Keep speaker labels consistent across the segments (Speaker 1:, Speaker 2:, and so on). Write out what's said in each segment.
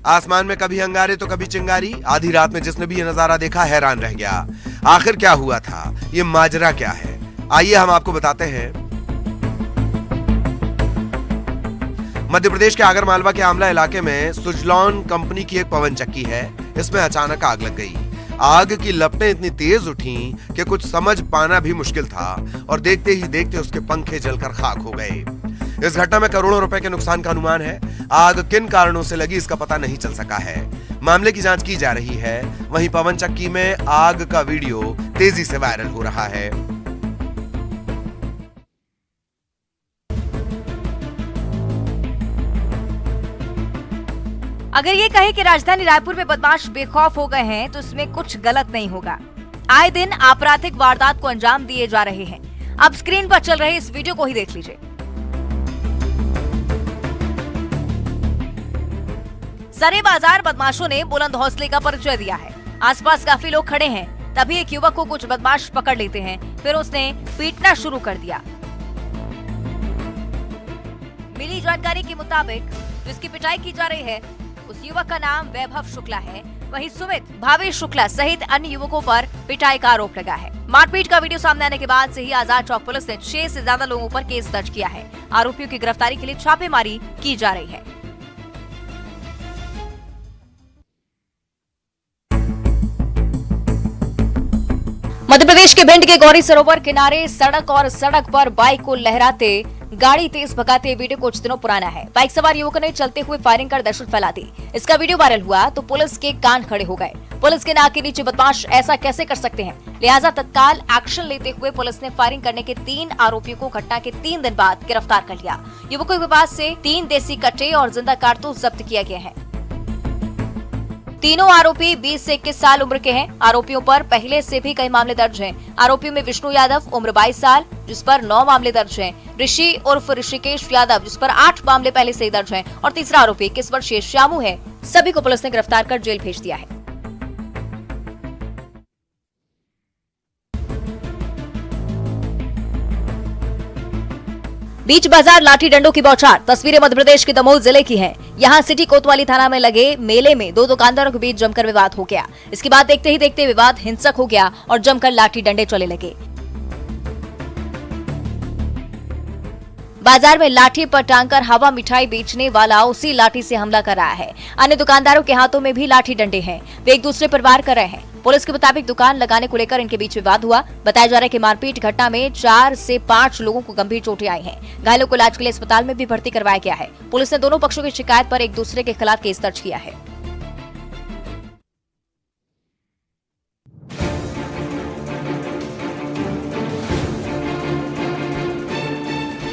Speaker 1: आसमान में कभी अंगारे तो कभी चिंगारी। आधी रात में जिसने भी ये नजारा देखा हैरान रह गया। आखिर क्या हुआ था, ये माजरा क्या है, आइए हम आपको बताते हैं। मध्य प्रदेश के आगरमालवा के आमला इलाके में सुजलॉन कंपनी की एक पवन चक्की है। इसमें अचानक आग लग गई। आग की लपटें इतनी तेज उठीं कि कुछ समझ पाना भी मुश्किल था और देखते ही देखते उसके पंखे जलकर खाक हो गए। इस घटना में करोड़ों रुपए के नुकसान का अनुमान है। आग किन कारणों से लगी इसका पता नहीं चल सका है। मामले की जांच की जा रही है। वहीं पवन चक्की में आग का वीडियो तेजी से वायरल हो रहा है।
Speaker 2: अगर ये कहे कि राजधानी रायपुर में बदमाश बेखौफ हो गए हैं तो इसमें कुछ गलत नहीं होगा। आए दिन आपराधिक वारदात को अंजाम दिए जा रहे हैं। अब स्क्रीन पर चल रहे इस वीडियो को ही देख लीजिए। सरे बाजार बदमाशों ने बुलंद हौसले का परिचय दिया है। आसपास काफी लोग खड़े हैं, तभी एक युवक को कुछ बदमाश पकड़ लेते हैं। फिर उसने पीटना शुरू कर दिया। मिली जानकारी के मुताबिक जिसकी पिटाई की जा रही है उस युवक का नाम वैभव शुक्ला है। वहीं सुमित, भावेश शुक्ला सहित अन्य युवकों पर पिटाई का आरोप लगा है। मारपीट का वीडियो सामने आने के बाद से ही आजाद चौक पुलिस ने 6 से ज्यादा लोगों पर केस दर्ज किया है। आरोपियों की गिरफ्तारी के लिए छापेमारी की जा रही है। मध्य प्रदेश के भिंड के गौरी सरोवर किनारे सड़क पर बाइक को लहराते गाड़ी तेज भगाते वीडियो कुछ दिनों पुराना है। बाइक सवार युवकों ने चलते हुए फायरिंग कर दहशत फैला दी। इसका वीडियो वायरल हुआ तो पुलिस के कान खड़े हो गए। पुलिस के नाक के नीचे बदमाश ऐसा कैसे कर सकते हैं, लिहाजा तत्काल एक्शन लेते हुए पुलिस ने फायरिंग करने के 3 आरोपियों को घटना के 3 दिन बाद गिरफ्तार कर लिया। युवकों के पास से 3 देसी कट्टे और जिंदा कारतूस जब्त किया गया है। तीनों आरोपी 20 से 21 साल उम्र के हैं। आरोपियों पर पहले से भी कई मामले दर्ज हैं। आरोपियों में विष्णु यादव उम्र 22 साल जिस पर 9 मामले दर्ज हैं, ऋषि उर्फ ऋषिकेश यादव जिस पर 8 मामले पहले से ही दर्ज हैं और तीसरा आरोपी 21 वर्षीय श्यामू है। सभी को पुलिस ने गिरफ्तार कर जेल भेज दिया है। बीच बाजार लाठी डंडों की बौछार। तस्वीरें मध्य प्रदेश के दमोह जिले की हैं। यहाँ सिटी कोतवाली थाना में लगे मेले में 2 दुकानदारों के बीच जमकर विवाद हो गया। इसके बाद देखते ही देखते विवाद हिंसक हो गया और जमकर लाठी डंडे चले लगे। बाजार में लाठी पर टांगकर हवा मिठाई बेचने वाला उसी लाठी से हमला कर रहा है। अन्य दुकानदारों के हाथों में भी लाठी डंडे हैं। वे एक दूसरे पर वार कर रहे हैं। पुलिस के मुताबिक दुकान लगाने को लेकर इनके बीच विवाद हुआ। बताया जा रहा है कि मारपीट घटना में 4 से 5 लोगों को गंभीर चोटें आई हैं। घायलों को इलाज के लिए अस्पताल में भी भर्ती करवाया गया है। पुलिस ने दोनों पक्षों की शिकायत पर एक दूसरे के खिलाफ केस दर्ज किया है।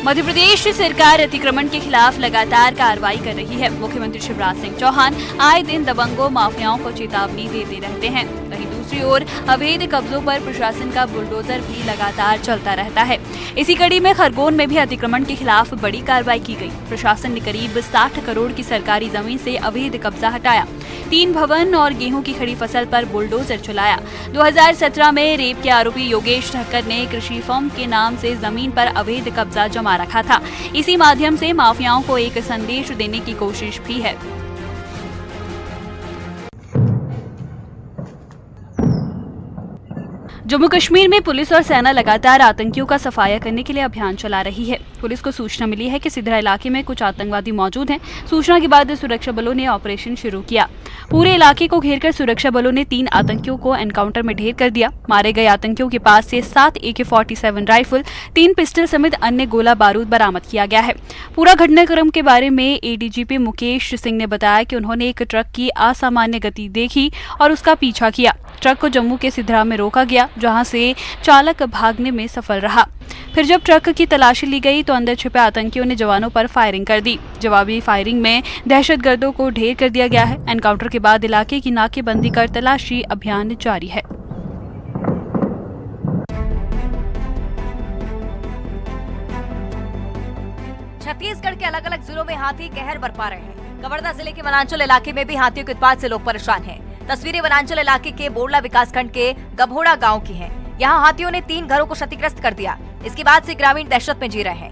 Speaker 3: मध्य प्रदेश सरकार अतिक्रमण के खिलाफ लगातार कार्रवाई कर रही है। मुख्यमंत्री शिवराज सिंह चौहान आए दिन दबंगों माफियाओं को चेतावनी देते रहते हैं। वहीं दूसरी ओर अवैध कब्जों पर प्रशासन का बुलडोजर भी लगातार चलता रहता है। इसी कड़ी में खरगोन में भी अतिक्रमण के खिलाफ बड़ी कार्रवाई की गई। प्रशासन ने करीब 60 करोड़ की सरकारी जमीन से अवैध कब्जा हटाया। 3 भवन और गेहूं की खड़ी फसल पर बुलडोजर चलाया। 2017 में रेप के आरोपी योगेश ठक्कर ने कृषि फर्म के नाम से जमीन पर अवैध कब्जा जमा रखा था। इसी माध्यम से माफियाओं को एक संदेश देने की कोशिश भी है। जम्मू कश्मीर में पुलिस और सेना लगातार आतंकियों का सफाया करने के लिए अभियान चला रही है। पुलिस को सूचना मिली है कि सिद्रा इलाके में कुछ आतंकवादी मौजूद हैं। सूचना के बाद सुरक्षा बलों ने ऑपरेशन शुरू किया। पूरे इलाके को घेरकर सुरक्षा बलों ने 3 आतंकियों को एनकाउंटर में ढेर कर दिया। मारे गए आतंकियों के पास से 7 AK-47 राइफल, 3 पिस्टल समेत अन्य गोला बारूद बरामद किया गया है। पूरा घटनाक्रम के बारे में ADGP मुकेश सिंह ने बताया कि उन्होंने एक ट्रक की असामान्य गति देखी और उसका पीछा किया। ट्रक को जम्मू के सिद्रा में रोका गया, जहां से चालक भागने में सफल रहा। फिर जब ट्रक की तलाशी ली गई तो अंदर छिपे आतंकियों ने जवानों पर फायरिंग कर दी। जवाबी फायरिंग में दहशतगर्दों को ढेर कर दिया गया है। एनकाउंटर के बाद इलाके की नाकेबंदी कर तलाशी अभियान जारी है।
Speaker 2: छत्तीसगढ़ के अलग अलग जिलों में हाथी कहर बरपा रहे हैं। कवर्धा जिले के वनांचल इलाके में भी हाथियों के उत्पात से लोग परेशान हैं। तस्वीरें वनांचल इलाके के बोरला विकासखंड के गभोड़ा गांव की हैं। यहाँ हाथियों ने 3 घरों को क्षतिग्रस्त कर दिया। इसके बाद से ग्रामीण दहशत में जी रहे हैं।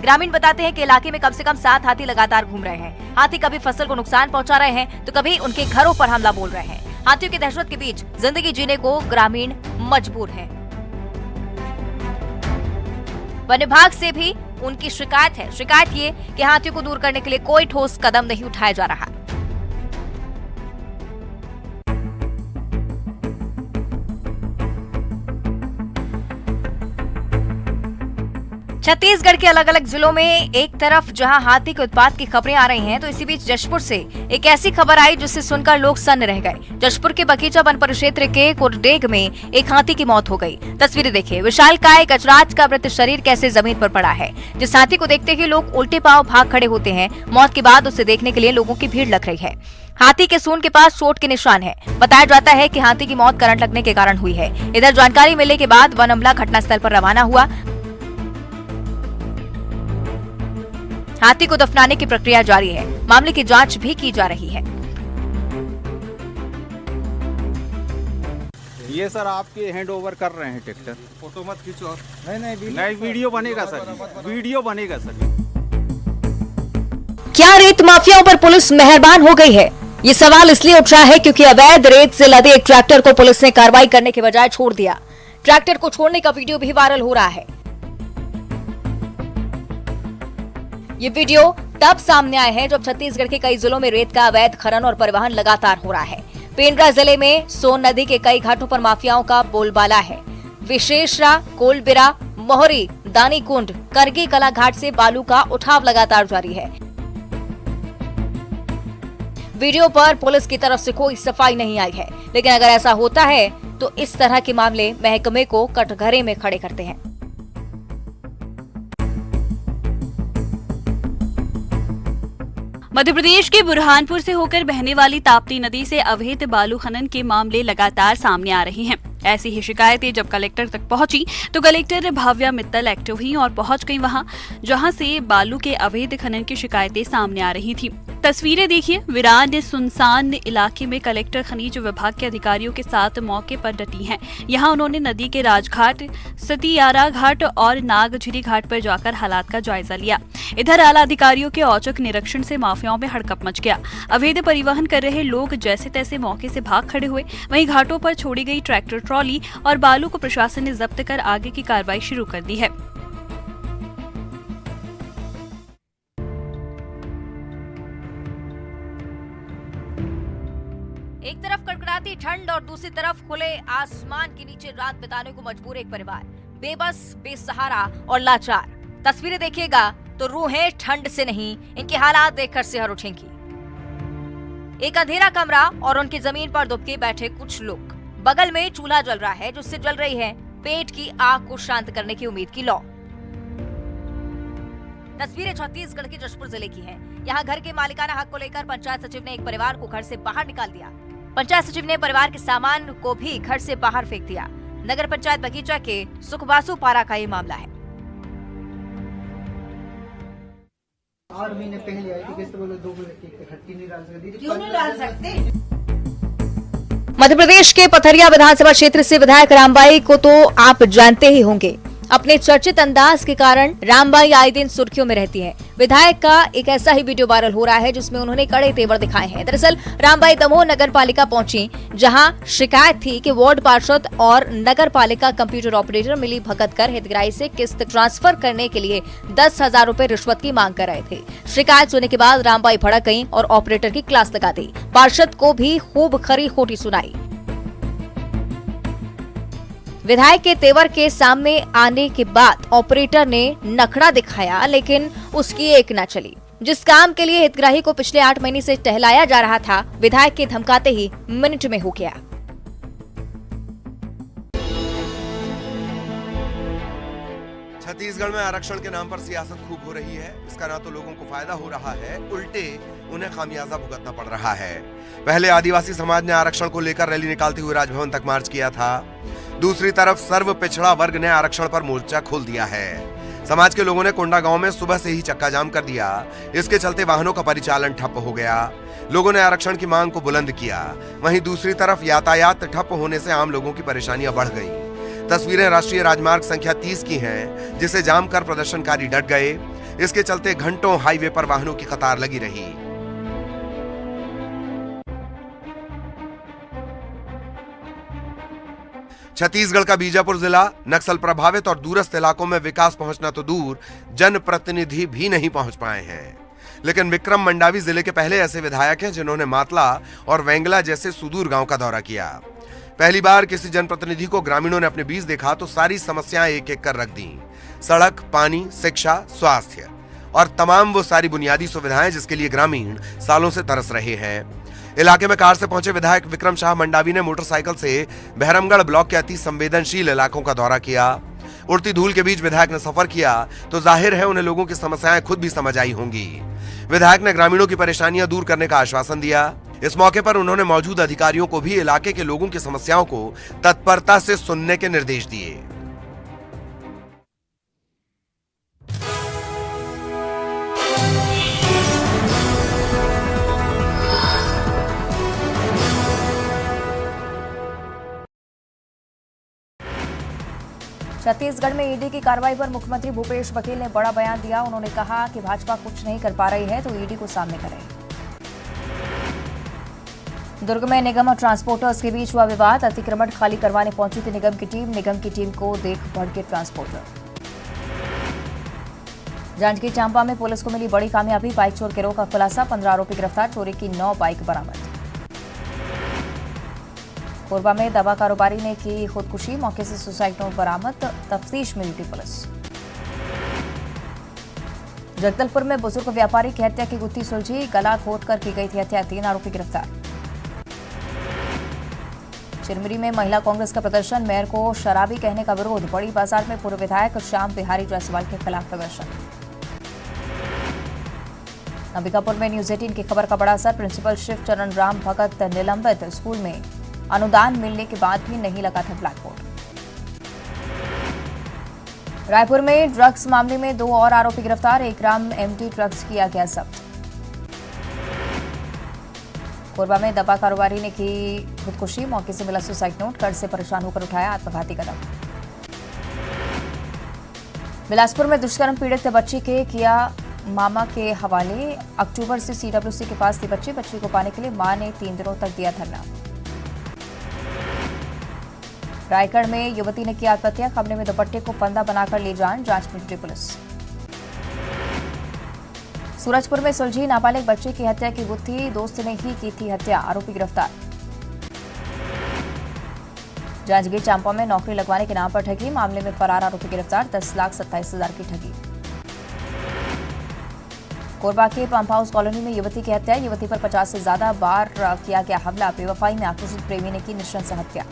Speaker 2: ग्रामीण बताते हैं कि इलाके में कम से कम 7 हाथी लगातार घूम रहे हैं। हाथी कभी फसल को नुकसान पहुंचा रहे हैं तो कभी उनके घरों पर हमला बोल रहे हैं। हाथियों की दहशत के बीच जिंदगी जीने को ग्रामीण मजबूर हैं। वन विभाग से भी उनकी शिकायत है। शिकायत ये कि हाथियों को दूर करने के लिए कोई ठोस कदम नहीं उठाया जा रहा। छत्तीसगढ़ के अलग अलग जिलों में एक तरफ जहां हाथी के उत्पात की खबरें आ रही हैं, तो इसी बीच जशपुर से एक ऐसी खबर आई जिसे सुनकर लोग सन्न रह गए। जशपुर के बगीचा वन परिक्षेत्र के कोटडेग में एक हाथी की मौत हो गई। तस्वीरें देखिए, विशालकाय गजराज का मृत शरीर कैसे जमीन पर पड़ा है। जिस हाथी को देखते ही लोग उल्टे पांव भाग खड़े होते हैं। मौत के बाद उसे देखने के लिए लोगों की भीड़ लग रही है। हाथी के सूंड के पास चोट के निशान है। बताया जाता है कि हाथी की मौत करंट लगने के कारण हुई है। इधर जानकारी मिलने के बाद वन अमला घटनास्थल पर रवाना हुआ। हाथी को दफनाने की प्रक्रिया जारी है। मामले की जांच भी की जा रही है।
Speaker 4: ये सर आपके हैंड ओवर कर रहे हैं ट्रैक्टर।
Speaker 5: फोटो मत खींचो।
Speaker 4: नहीं वीडियो बनेगा सर, वीडियो बनेगा सर।
Speaker 2: क्या रेत माफियाओं पर पुलिस मेहरबान हो गई है? ये सवाल इसलिए उठ रहा है क्योंकि अवैध रेत से लदे एक ट्रैक्टर को पुलिस ने कार्रवाई करने के बजाय छोड़ दिया। ट्रैक्टर को छोड़ने का वीडियो भी वायरल हो रहा है। ये वीडियो तब सामने आए हैं जब छत्तीसगढ़ के कई जिलों में रेत का अवैध खनन और परिवहन लगातार हो रहा है। पेंड्रा जिले में सोन नदी के कई घाटों पर माफियाओं का बोलबाला है। विशेषरा, कोलबिरा, मोहरी, दानीकुंड, करगी कला घाट से बालू का उठाव लगातार जारी है। वीडियो पर पुलिस की तरफ से कोई सफाई नहीं आई है, लेकिन अगर ऐसा होता है तो इस तरह के मामले महकमे को कटघरे में खड़े करते हैं।
Speaker 3: मध्य प्रदेश के बुरहानपुर से होकर बहने वाली ताप्ती नदी से अवैध बालू खनन के मामले लगातार सामने आ रहे हैं। ऐसी ही शिकायतें जब कलेक्टर तक पहुंची तो कलेक्टर भाव्या मित्तल एक्टिव हुई और पहुंच गई वहां जहां से बालू के अवैध खनन की शिकायतें सामने आ रही थी। तस्वीरें देखिए, वीरान सुनसान इलाके में कलेक्टर खनिज विभाग के अधिकारियों के साथ मौके पर डटी हैं। यहां उन्होंने नदी के राजघाट, सतियारा घाट और नागझिरी घाट पर जाकर हालात का जायजा लिया। इधर आला अधिकारियों के औचक निरीक्षण से माफियाओं में हड़कंप मच गया। अवैध परिवहन कर रहे लोग जैसे तैसे मौके से भाग खड़े हुए। वहीं घाटों पर छोड़ी गई ट्रैक्टर ट्रॉली और बालू को प्रशासन ने जब्त कर आगे की कार्रवाई शुरू कर दी है।
Speaker 2: एक तरफ कड़कड़ाती ठंड और दूसरी तरफ खुले आसमान के नीचे रात बिताने को मजबूर एक परिवार, बेबस, बेसहारा और लाचार। तस्वीरें देखिएगा तो रूहें ठंड से नहीं, इनके हालात देखकर सिहर उठेंगी। एक अंधेरा कमरा और उनकी जमीन पर दुबके बैठे कुछ लोग। बगल में चूल्हा जल रहा है जिससे जल रही है पेट की आग को शांत करने की उम्मीद की लौ। तस्वीरें छत्तीसगढ़ के जशपुर जिले की हैं। यहाँ घर के मालिकाना हक को लेकर पंचायत सचिव ने एक परिवार को घर से बाहर निकाल दिया। पंचायत सचिव ने परिवार के सामान को भी घर से बाहर फेंक दिया। नगर पंचायत बगीचा के सुखबासु पारा का ये मामला है।
Speaker 6: 8 महीने पहले आई थी, कैसे बोले 2 महीने की खट्टी नहीं डाल सकती।
Speaker 7: क्यों नहीं डाल सकते?
Speaker 2: मध्य प्रदेश के पथरिया विधानसभा क्षेत्र से विधायक रामबाई को तो आप जानते ही होंगे। अपने चर्चित अंदाज के कारण रामबाई आए दिन सुर्खियों में रहती हैं। विधायक का एक ऐसा ही वीडियो वायरल हो रहा है जिसमें उन्होंने कड़े तेवर दिखाए हैं। दरअसल रामबाई दमोह नगर पालिका पहुंची, जहां शिकायत थी कि वार्ड पार्षद और नगर पालिका कंप्यूटर ऑपरेटर मिली भगत कर हितग्राही से किस्त ट्रांसफर करने के लिए 10,000 रुपए रिश्वत की मांग कर रहे थे। शिकायत सुनने के बाद रामबाई भड़क गयी और ऑपरेटर की क्लास लगा दी। पार्षद को भी खूब खरी खोटी सुनाई। विधायक के तेवर के सामने आने के बाद ऑपरेटर ने नखड़ा दिखाया, लेकिन उसकी एक न चली। जिस काम के लिए हितग्राही को पिछले 8 महीने से टहलाया जा रहा था, विधायक के धमकाते ही मिनट में हो गया।
Speaker 1: छत्तीसगढ़ में आरक्षण के नाम पर सियासत खूब हो रही है। इसका ना तो लोगों को फायदा हो रहा है, उल्टे उन्हें खामियाजा भुगतना पड़ रहा है। पहले आदिवासी समाज ने आरक्षण को लेकर रैली निकालते हुए राजभवन तक मार्च किया था। दूसरी तरफ सर्व पिछड़ा वर्ग ने आरक्षण पर मोर्चा खोल दिया है। समाज के लोगों ने कोंडा गांव में सुबह से ही चक्का जाम कर दिया। इसके चलते वाहनों का परिचालन ठप हो गया। लोगों ने आरक्षण की मांग को बुलंद किया। वहीं दूसरी तरफ यातायात ठप होने से आम लोगों की परेशानियां बढ़ गईं। तस्वीरें राष्ट्रीय राजमार्ग संख्या 30 की हैं, जिसे जाम कर प्रदर्शनकारी डट गए। इसके चलते घंटों हाईवे पर वाहनों की कतार लगी रही। छत्तीसगढ़ का बीजापुर जिला नक्सल प्रभावित और दूरस्थ इलाकों में विकास पहुंचना तो दूर, जनप्रतिनिधि भी नहीं पहुंच पाए हैं। लेकिन विक्रम मंडावी जिले के पहले ऐसे विधायक हैं जिन्होंने मातला और वेंगला जैसे सुदूर गांव का दौरा किया। पहली बार किसी जनप्रतिनिधि को ग्रामीणों ने अपने बीच देखा तो सारी समस्याएं एक एक कर रख दी। सड़क, पानी, शिक्षा, स्वास्थ्य और तमाम वो सारी बुनियादी सुविधाएं जिसके लिए ग्रामीण सालों से तरस रहे हैं। इलाके में कार से पहुंचे विधायक विक्रम शाह मंडावी ने मोटरसाइकिल से बहरमगढ़ ब्लॉक के अति संवेदनशील इलाकों का दौरा किया। उड़ती धूल के बीच विधायक ने सफर किया तो जाहिर है उन्हें लोगों की समस्याएं खुद भी समझ आई होंगी। विधायक ने ग्रामीणों की परेशानियां दूर करने का आश्वासन दिया। इस मौके पर उन्होंने मौजूद अधिकारियों को भी इलाके के लोगों की समस्याओं को तत्परता से सुनने के निर्देश दिए।
Speaker 2: छत्तीसगढ़ में ईडी की कार्रवाई पर मुख्यमंत्री भूपेश बघेल ने बड़ा बयान दिया। उन्होंने कहा कि भाजपा कुछ नहीं कर पा रही है तो ईडी को सामने करें। दुर्ग में निगम और ट्रांसपोर्टर्स के बीच हुआ विवाद। अतिक्रमण खाली करवाने पहुंची थी निगम की टीम को देख भड़के ट्रांसपोर्टर। जांजगीर चांपा में पुलिस को मिली बड़ी कामयाबी। बाइक चोर गिरोह का खुलासा, 15 आरोपी गिरफ्तार, चोरी की 9 बाइक बरामद। कोरबा में दवा कारोबारी ने की खुदकुशी, मौके से सुसाइड नोट बरामद, तफ्तीश में जुटी पुलिस। जगदलपुर में बुजुर्ग व्यापारी की हत्या की गुत्थी सुलझी, गला घोंटकर की गई थी हत्या, 3 आरोपी गिरफ्तार। चिरमिरी में महिला कांग्रेस का प्रदर्शन, मेयर को शराबी कहने का विरोध, बड़ी बाजार में पूर्व विधायक श्याम बिहारी जायसवाल के खिलाफ प्रदर्शन। अंबिकापुर में न्यूज 18 की खबर का बड़ा असर, प्रिंसिपल शिव चरण राम भगत निलंबित, स्कूल में अनुदान मिलने के बाद भी नहीं लगा था ब्लैक बोर्ड। रायपुर में ड्रग्स मामले में 2 और आरोपी गिरफ्तार, 1 ग्राम एमडी ड्रग्स किया गया जब्त। कोरबा में दवा कारोबारी ने की खुदकुशी, मौके से मिला सुसाइड नोट, कर्ज से परेशान होकर उठाया आत्मघाती कदम। बिलासपुर में दुष्कर्म पीड़ित बच्ची के किया मामा के हवाले, अक्टूबर से सीडब्ल्यूसी के पास थी बच्ची को पाने के लिए मां ने 3 दिनों तक दिया धरना। रायगढ़ में युवती ने किया आत्महत्या, कमरे में दुपट्टे को फंदा बनाकर ले जान, जांच में जुटी पुलिस। सूरजपुर में सुलझी नाबालिग बच्चे की हत्या की गुत्थी, दोस्त ने ही की थी हत्या, आरोपी गिरफ्तार। जांजगीर चांपा में नौकरी लगवाने के नाम पर ठगी, मामले में फरार आरोपी गिरफ्तार, 10,27,000 की ठगी। कोरबा के पंप हाउस कॉलोनी में युवती की हत्या, युवती पर 50 से ज्यादा बार किया गया हमला, बेवफाई में आक्रोशित प्रेमी ने की नृशंस हत्या।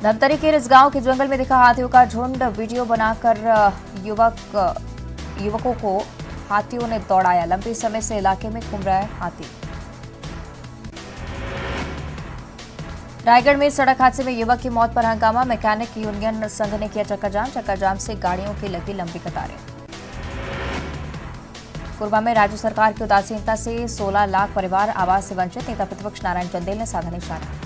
Speaker 2: धमतरी के रिसगांव के जंगल में दिखा हाथियों का झुंड, वीडियो बनाकर युवकों को हाथियों ने दौड़ाया, लंबे समय से इलाके में घूम रहा है हाथी। रायगढ़ में सड़क हादसे में युवक की मौत पर हंगामा, मैकेनिक यूनियन संघ ने किया चक्का जाम से गाड़ियों की लगी लंबी कतारें। कोरबा में राज्य सरकार की उदासीनता से 16 लाख परिवार आवास से वंचित, नेता प्रतिपक्ष नारायण चंदेल ने साधा निशाना।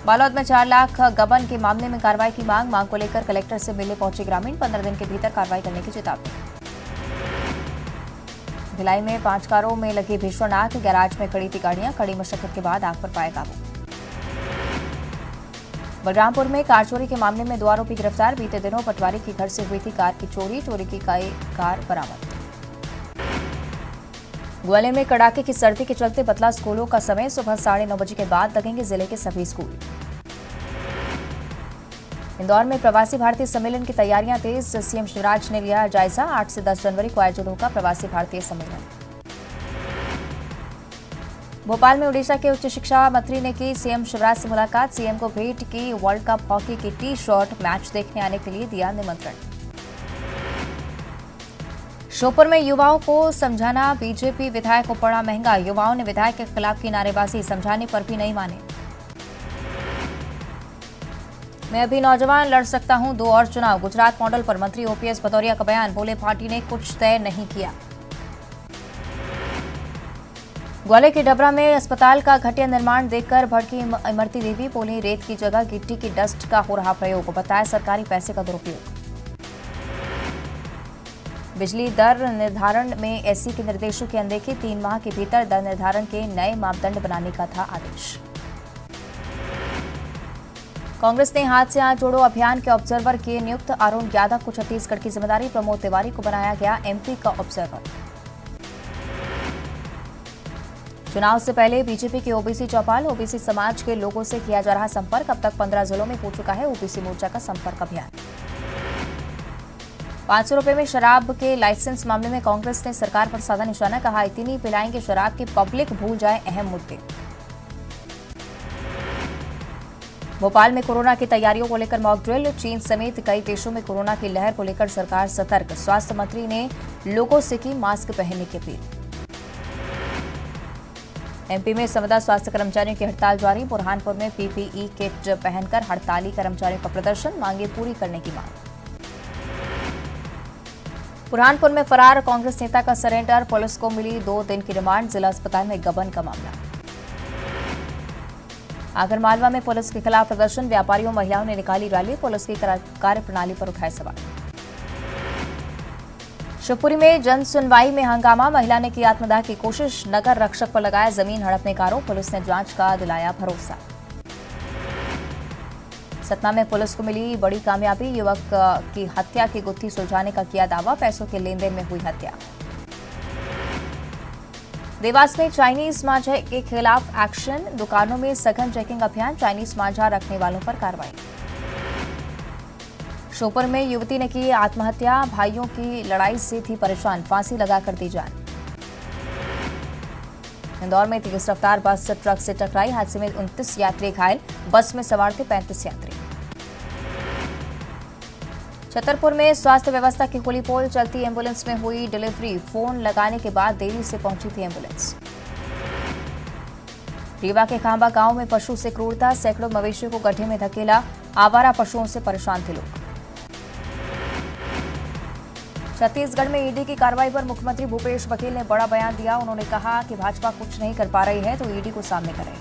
Speaker 2: बालोद में 4 लाख गबन के मामले में कार्रवाई की मांग को लेकर कलेक्टर से मिलने पहुंचे ग्रामीण, 15 दिन के भीतर कार्रवाई करने की चेतावनी। भिलाई में 5 कारों में लगी भीषण आग, गैराज में खड़ी थी गाड़ियां, कड़ी मशक्कत के बाद आग पर पाया काबू। बलरामपुर में कार चोरी के मामले में 2 आरोपी गिरफ्तार, बीते दिनों पटवारी की घर से हुई थी कार की चोरी की कार बरामद। ग्वालियर में कड़ाके की सर्दी के चलते बदला स्कूलों का समय, सुबह 9:30 बजे के बाद लगेंगे जिले के सभी स्कूल। इंदौर में प्रवासी भारतीय सम्मेलन की तैयारियां तेज, सीएम शिवराज ने लिया जायजा, 8 से 10 जनवरी को आयोजित होगा प्रवासी भारतीय सम्मेलन। भोपाल में उड़ीसा के उच्च शिक्षा मंत्री ने की सीएम शिवराज से मुलाकात, सीएम को भेंट की वर्ल्ड कप हॉकी की टी-शर्ट, मैच देखने आने के लिए दिया निमंत्रण। श्योपुर में युवाओं को समझाना बीजेपी विधायक को पड़ा महंगा, युवाओं ने विधायक के खिलाफ की नारेबाजी, समझाने पर भी नहीं माने। मैं भी नौजवान लड़ सकता हूं 2 और चुनाव, गुजरात मॉडल पर मंत्री ओपीएस भदौरिया का बयान, बोले पार्टी ने कुछ तय नहीं किया। ग्वालियर के डबरा में अस्पताल का घटिया निर्माण देखकर भड़की इमरती देवी। बोली रेत की जगह गिट्टी की डस्ट का हो रहा प्रयोग, बताया सरकारी पैसे का दुरुपयोग। बिजली दर निर्धारण में एससी के निर्देशों की अनदेखी, 3 माह के भीतर दर निर्धारण के नए मापदंड बनाने का था आदेश। कांग्रेस ने हाथ से हाथ जोड़ो अभियान के ऑब्जर्वर किए नियुक्त, अरुण यादव को छत्तीसगढ़ की जिम्मेदारी, प्रमोद तिवारी को बनाया गया एमपी का ऑब्जर्वर। चुनाव से पहले बीजेपी के ओबीसी चौपाल, ओबीसी समाज के लोगों से किया जा रहा संपर्क, अब तक 15 जिलों में हो चुका है ओबीसी मोर्चा का संपर्क अभियान। 500 रुपए में शराब के लाइसेंस मामले में कांग्रेस ने सरकार पर साधा निशाना, कहा इतनी पिलाएंगे शराब की पब्लिक भूल जाए अहम मुद्दे। भोपाल में कोरोना की तैयारियों को लेकर मॉक ड्रिल, चीन समेत कई देशों में कोरोना की लहर को लेकर सरकार सतर्क, स्वास्थ्य मंत्री ने लोगों से की मास्क पहनने की अपील। एमपी में संविदा स्वास्थ्य कर्मचारियों की हड़ताल जारी, बुरहानपुर में पीपीई किट पहनकर हड़ताली कर्मचारियों का प्रदर्शन, मांगे पूरी करने की मांग। बुरहानपुर में फरार कांग्रेस नेता का सरेंडर, पुलिस को मिली 2 दिन की रिमांड, जिला अस्पताल में गबन का मामला। आगरमालवा में पुलिस के खिलाफ प्रदर्शन, व्यापारियों महिलाओं ने निकाली रैली, पुलिस की कार्यप्रणाली पर उठाए सवाल। शिवपुरी में जन सुनवाई में हंगामा, महिला ने की आत्मदाह की कोशिश, नगर रक्षक पर लगाया जमीन हड़पने का आरोप, पुलिस ने जांच का दिलाया भरोसा। सतना में पुलिस को मिली बड़ी कामयाबी, युवक की हत्या की गुत्थी सुलझाने का किया दावा, पैसों के लेन देन में हुई हत्या। देवास में चाइनीज मांझा के खिलाफ एक्शन, दुकानों में सघन चेकिंग अभियान, चाइनीज मांझा रखने वालों पर कार्रवाई। श्योपुर में युवती ने की आत्महत्या, भाइयों की लड़ाई से थी परेशान, फांसी लगाकर दी जान। इंदौर में तेज रफ्तार बस ट्रक से टकराई, हादसे में 29 यात्री घायल, बस में सवार थे 35 यात्री। छतरपुर में स्वास्थ्य व्यवस्था की खुली पोल, चलती एम्बुलेंस में हुई डिलीवरी, फोन लगाने के बाद देरी से पहुंची थी एम्बुलेंस। रीवा के खांबा गांव में पशु से क्रूरता, सैकड़ों मवेशियों को गड्ढे में धकेला, आवारा पशुओं से परेशान थे लोग। छत्तीसगढ़ में ईडी की कार्रवाई पर मुख्यमंत्री भूपेश बघेल ने बड़ा बयान दिया, उन्होंने कहा कि भाजपा कुछ नहीं कर पा रही है तो ईडी को सामने करें।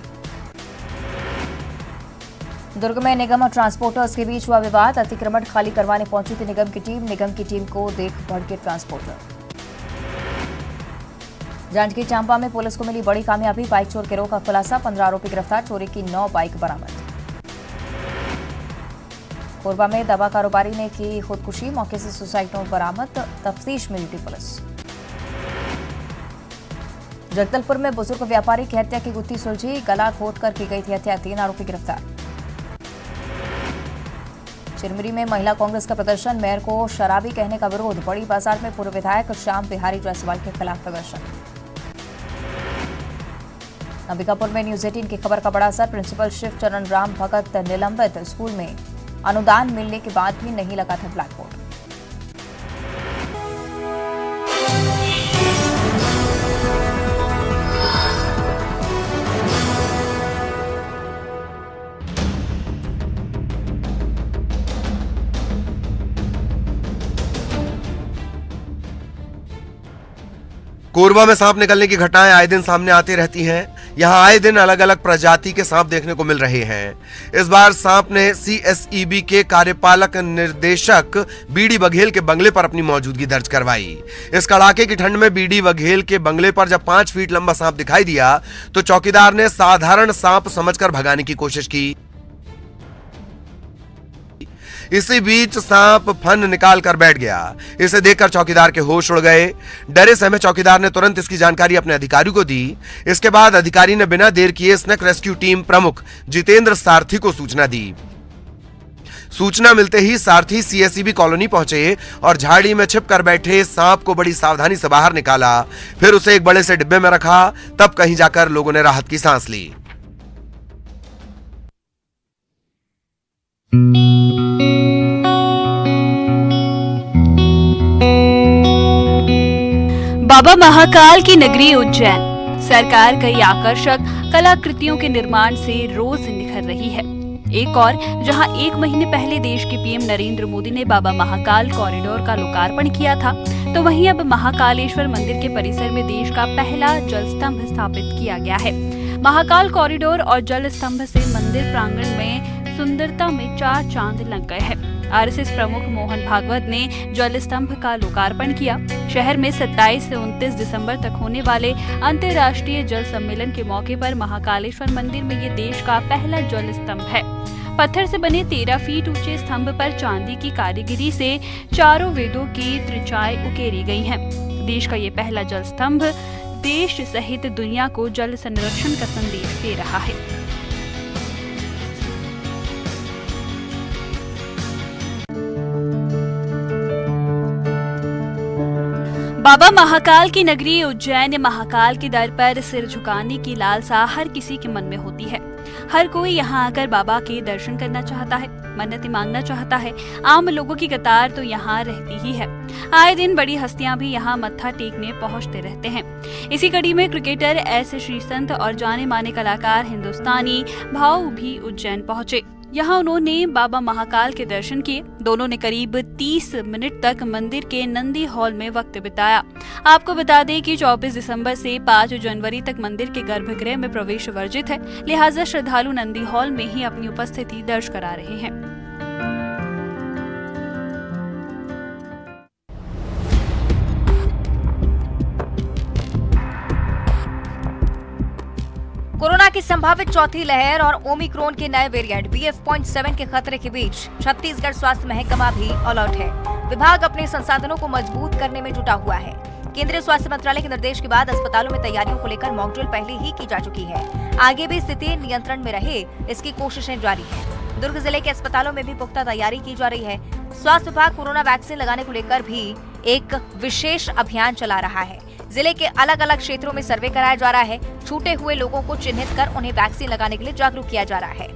Speaker 2: दुर्ग में निगम और ट्रांसपोर्टर्स के बीच हुआ विवाद, अतिक्रमण खाली करवाने पहुंची थी निगम की टीम को देख भड़के ट्रांसपोर्टर। जांजगीर चांपा में पुलिस को मिली बड़ी कामयाबी, बाइक चोर गिरोह का खुलासा, 15 आरोपी गिरफ्तार, चोरी की 9 बाइक बरामद। कोरबा में दवा कारोबारी ने की खुदकुशी, मौके से सुसाइड नोट बरामद, तफ्तीश में जुटी पुलिस। जगदलपुर में बुजुर्ग व्यापारी की हत्या की गुत्थी सुलझी, गला घोंटकर की गई थी हत्या, 3 आरोपी गिरफ्तार। चिरमिरी में महिला कांग्रेस का प्रदर्शन, मेयर को शराबी कहने का विरोध, बड़ी बाजार में पूर्व विधायक श्याम बिहारी जायसवाल के खिलाफ प्रदर्शन। अंबिकापुर में न्यूज 18 की खबर का बड़ा असर, प्रिंसिपल शिव चरण राम भगत निलंबित, स्कूल में अनुदान मिलने के बाद भी नहीं लगा था ब्लैक बोर्ड।
Speaker 1: कोरबा में सांप निकलने की घटनाएं आए दिन सामने आती रहती हैं। यहां आए दिन अलग अलग प्रजाति के सांप देखने को मिल रहे हैं। इस बार सांप ने सीएसईबी के कार्यपालक निर्देशक बीडी बघेल के बंगले पर अपनी मौजूदगी दर्ज करवाई। इस कड़ाके की ठंड में बीडी बघेल के बंगले पर जब 5 फीट लंबा सांप दिखाई दिया तो चौकीदार ने साधारण सांप समझकर भगाने की कोशिश की। इसी बीच सांप फन निकाल कर बैठ गया। इसे देखकर चौकीदार के होश उड़ गए। डरे सहमे चौकीदार ने तुरंत इसकी जानकारी अपने अधिकारी को दी। इसके बाद अधिकारी ने बिना देर किए स्नेक रेस्क्यू टीम प्रमुख जितेंद्र सारथी को सूचना दी। सूचना मिलते ही सारथी सीएसईबी कॉलोनी पहुंचे और झाड़ी में छिपकर बैठे सांप को बड़ी सावधानी से बाहर निकाला, फिर उसे एक बड़े से डिब्बे में रखा। तब कहीं जाकर लोगों ने राहत की सांस ली।
Speaker 3: बाबा महाकाल की नगरी उज्जैन, सरकार कई आकर्षक कलाकृतियों के निर्माण से रोज निखर रही है। एक और जहां 1 महीने पहले देश के पीएम नरेंद्र मोदी ने बाबा महाकाल कॉरिडोर का लोकार्पण किया था, तो वहीं अब महाकालेश्वर मंदिर के परिसर में देश का पहला जल स्तंभ स्थापित किया गया है। महाकाल कॉरिडोर और जल स्तंभ से मंदिर प्रांगण में सुंदरता में 4 चांद लग गए हैं। आरएसएस प्रमुख मोहन भागवत ने जल स्तंभ का लोकार्पण किया। शहर में 27 से 29 दिसंबर तक होने वाले अंतर्राष्ट्रीय जल सम्मेलन के मौके पर महाकालेश्वर मंदिर में ये देश का पहला जल स्तंभ है। पत्थर से बने 13 फीट ऊंचे स्तंभ पर चांदी की कारीगरी से चारों वेदों की त्रिचाएं उकेरी गई हैं। देश का ये पहला जल स्तंभ देश सहित दुनिया को जल संरक्षण का संदेश दे रहा है। बाबा महाकाल की नगरी उज्जैन महाकाल के दर पर सिर झुकाने की लालसा हर किसी के मन में होती है। हर कोई यहाँ आकर बाबा के दर्शन करना चाहता है, मन्नतें मांगना चाहता है। आम लोगों की कतार तो यहाँ रहती ही है। आए दिन बड़ी हस्तियां भी यहाँ मत्था टेकने पहुँचते रहते हैं। इसी कड़ी में क्रिकेटर एस श्रीसंत और जाने माने कलाकार हिंदुस्तानी भाऊ भी उज्जैन पहुँचे। यहाँ उन्होंने बाबा महाकाल के दर्शन किए। दोनों ने करीब 30 मिनट तक मंदिर के नंदी हॉल में वक्त बिताया। आपको बता दें कि 24 दिसंबर से 5 जनवरी तक मंदिर के गर्भगृह में प्रवेश वर्जित है, लिहाजा श्रद्धालु नंदी हॉल में ही अपनी उपस्थिति दर्ज करा रहे हैं।
Speaker 2: कोरोना की संभावित चौथी लहर और ओमिक्रॉन के नए वेरिएंट BF.7 के खतरे के बीच छत्तीसगढ़ स्वास्थ्य महकमा भी अलर्ट है। विभाग अपने संसाधनों को मजबूत करने में जुटा हुआ है। केंद्रीय स्वास्थ्य मंत्रालय के निर्देश के बाद अस्पतालों में तैयारियों को लेकर मॉकड्रिल पहले ही की जा चुकी है। आगे भी स्थिति नियंत्रण में रहे, इसकी कोशिशें जारी है। दुर्ग जिले के अस्पतालों में भी पुख्ता तैयारी की जा रही है। स्वास्थ्य विभाग कोरोना वैक्सीन लगाने को लेकर भी एक विशेष अभियान चला रहा है। जिले के अलग अलग क्षेत्रों में सर्वे कराया जा रहा है। छूटे हुए लोगों को चिन्हित कर उन्हें वैक्सीन लगाने के लिए जागरूक किया जा रहा है।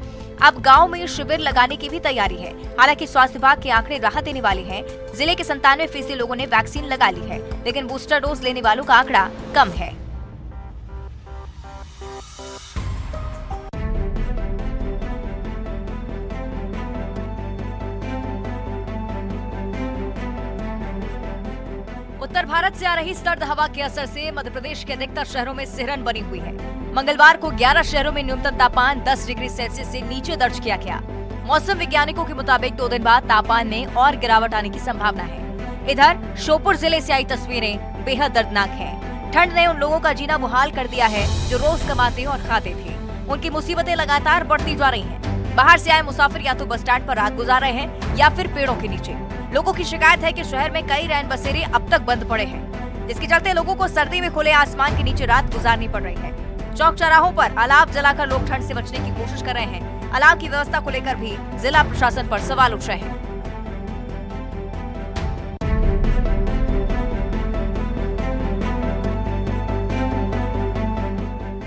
Speaker 2: अब गांव में शिविर लगाने की भी तैयारी है। हालांकि स्वास्थ्य विभाग के आंकड़े राहत देने वाले हैं। जिले के 97% लोगों ने वैक्सीन लगा ली है, लेकिन बूस्टर डोज लेने वालों का आंकड़ा कम है। उत्तर भारत से आ रही सर्द हवा के असर से मध्य प्रदेश के अधिकतर शहरों में सिहरन बनी हुई है। मंगलवार को 11 शहरों में न्यूनतम तापमान 10 डिग्री सेल्सियस से नीचे दर्ज किया गया। मौसम वैज्ञानिकों के मुताबिक 2 दिन बाद तापमान में और गिरावट आने की संभावना है। इधर श्योपुर जिले से आई तस्वीरें बेहद दर्दनाक हैं। ठंड ने उन लोगों का जीना मुहाल कर दिया है जो रोज कमाते और खाते थे। उनकी मुसीबतें लगातार बढ़ती जा रही हैं। बाहर से आए मुसाफिर या तो बस स्टैंड पर रात गुजार रहे हैं या फिर पेड़ों के नीचे। लोगों की शिकायत है कि शहर में कई रैन बसेरे अब तक बंद पड़े हैं, जिसके चलते लोगों को सर्दी में खुले आसमान के नीचे रात गुजारनी पड़ रही है। चौक चौराहों पर अलाव जलाकर लोग ठंड से बचने की कोशिश कर रहे हैं। अलाव की व्यवस्था को लेकर भी जिला प्रशासन पर सवाल उठ रहे हैं।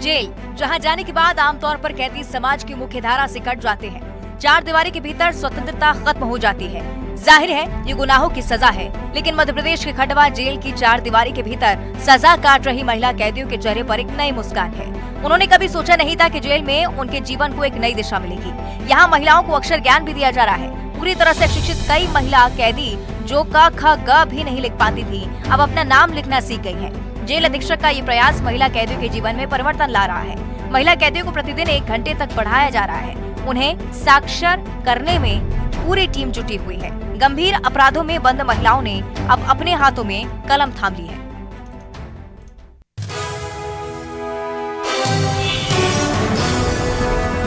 Speaker 2: जेल, जहां जाने के बाद आमतौर पर कैदी समाज की मुख्य धारा से कट जाते हैं। 4 दीवारी के भीतर स्वतंत्रता खत्म हो जाती है। जाहिर है ये गुनाहों की सजा है, लेकिन मध्य प्रदेश के खंडवा जेल की 4 दीवारी के भीतर सजा काट रही महिला कैदियों के चेहरे पर एक नई मुस्कान है। उन्होंने कभी सोचा नहीं था कि जेल में उनके जीवन को एक नई दिशा मिलेगी। यहाँ महिलाओं को अक्षर ज्ञान भी दिया जा रहा है। पूरी तरह से शिक्षित कई महिला कैदी जो क ख ग भी नहीं लिख पाती थी, अब अपना नाम लिखना सीख गई है। जेल अधीक्षक का ये प्रयास महिला कैदियों के जीवन में परिवर्तन ला रहा है। महिला कैदियों को प्रतिदिन 1 घंटे तक पढ़ाया जा रहा है। उन्हें साक्षर करने में पूरी टीम जुटी हुई है। गंभीर अपराधों में बंद महिलाओं ने अब अपने हाथों में कलम थाम ली है।